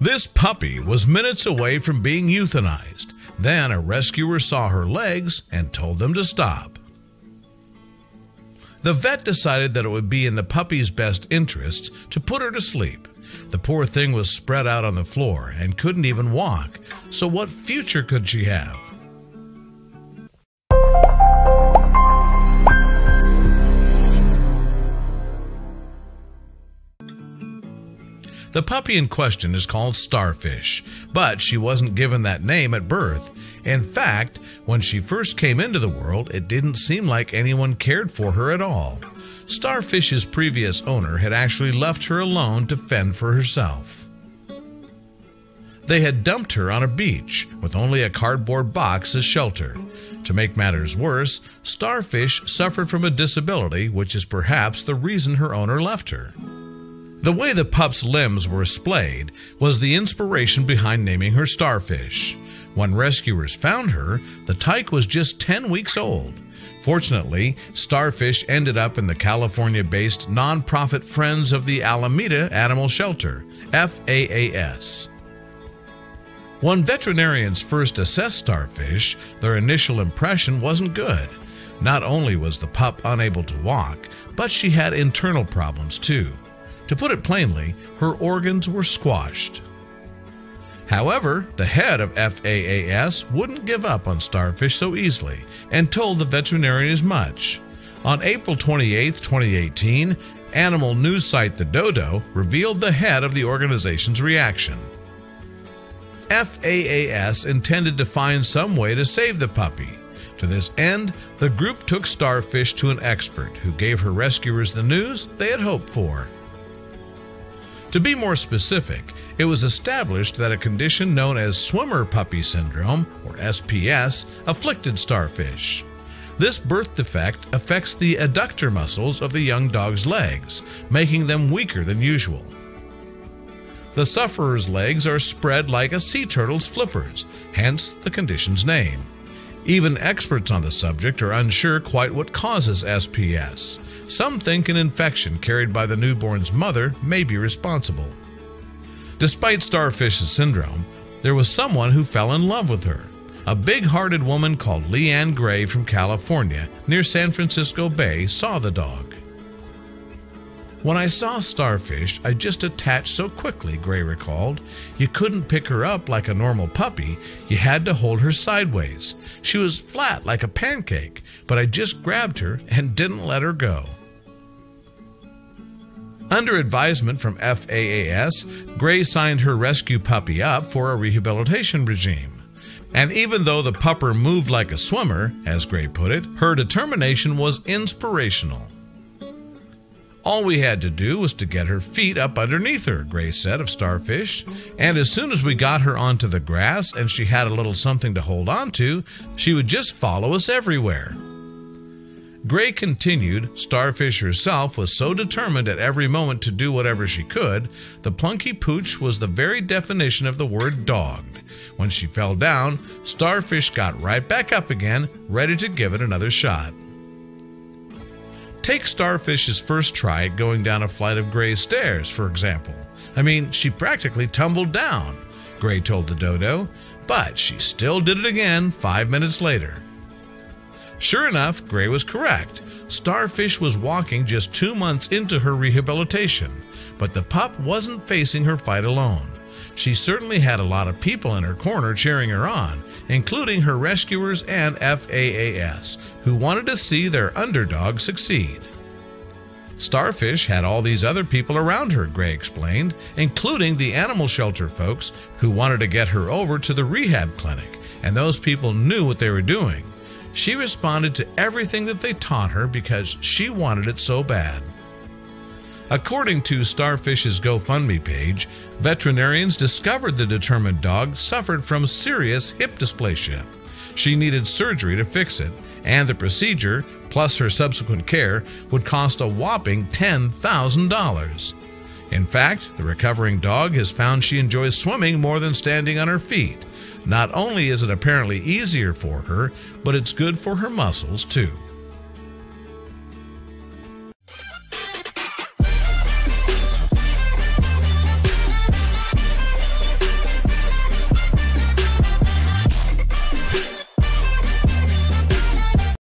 This puppy was minutes away from being euthanized. Then a rescuer saw her legs and told them to stop. The vet decided that it would be in the puppy's best interests to put her to sleep. The poor thing was spread out on the floor and couldn't even walk, so what future could she have? The puppy in question is called Starfish, but she wasn't given that name at birth. In fact, when she first came into the world, it didn't seem like anyone cared for her at all. Starfish's previous owner had actually left her alone to fend for herself. They had dumped her on a beach with only a cardboard box as shelter. To make matters worse, Starfish suffered from a disability, which is perhaps the reason her owner left her. The way the pup's limbs were splayed was the inspiration behind naming her Starfish. When rescuers found her, the tyke was just 10 weeks old. Fortunately, Starfish ended up in the California-based nonprofit Friends of the Alameda Animal Shelter, FAAS. When veterinarians first assessed Starfish, their initial impression wasn't good. Not only was the pup unable to walk, but she had internal problems too. To put it plainly, her organs were squashed. However, the head of FAAS wouldn't give up on Starfish so easily and told the veterinarian as much. On April 28, 2018, animal news site The Dodo revealed the head of the organization's reaction. FAAS intended to find some way to save the puppy. To this end, the group took Starfish to an expert who gave her rescuers the news they had hoped for. To be more specific, it was established that a condition known as swimmer puppy syndrome, or SPS, afflicted Starfish. This birth defect affects the adductor muscles of the young dog's legs, making them weaker than usual. The sufferer's legs are spread like a sea turtle's flippers, hence the condition's name. Even experts on the subject are unsure quite what causes SPS. Some think an infection carried by the newborn's mother may be responsible. Despite Starfish's syndrome, there was someone who fell in love with her. A big-hearted woman called Leanne Gray from California, near San Francisco Bay, saw the dog. "When I saw Starfish, I just attached so quickly," Gray recalled. "You couldn't pick her up like a normal puppy. You had to hold her sideways. She was flat like a pancake, but I just grabbed her and didn't let her go." Under advisement from FAAS, Gray signed her rescue puppy up for a rehabilitation regime. And even though the pupper moved like a swimmer, as Gray put it, her determination was inspirational. "All we had to do was to get her feet up underneath her," Gray said of Starfish, "and as soon as we got her onto the grass and she had a little something to hold on to, she would just follow us everywhere." Gray continued, Starfish herself was so determined at every moment to do whatever she could, the plunky pooch was the very definition of the word dogged. When she fell down, Starfish got right back up again, ready to give it another shot. Take Starfish's first try at going down a flight of Gray's stairs, for example. I mean, she practically tumbled down, Gray told the Dodo, but she still did it again 5 minutes later. Sure enough, Gray was correct. Starfish was walking just 2 months into her rehabilitation, but the pup wasn't facing her fight alone. She certainly had a lot of people in her corner cheering her on, including her rescuers and FAAS, who wanted to see their underdog succeed. Starfish had all these other people around her, Gray explained, including the animal shelter folks who wanted to get her over to the rehab clinic, and those people knew what they were doing. She responded to everything that they taught her because she wanted it so bad. According to Starfish's GoFundMe page, veterinarians discovered the determined dog suffered from serious hip dysplasia. She needed surgery to fix it, and the procedure, plus her subsequent care, would cost a whopping $10,000. In fact, the recovering dog has found she enjoys swimming more than standing on her feet. Not only is it apparently easier for her, but it's good for her muscles too.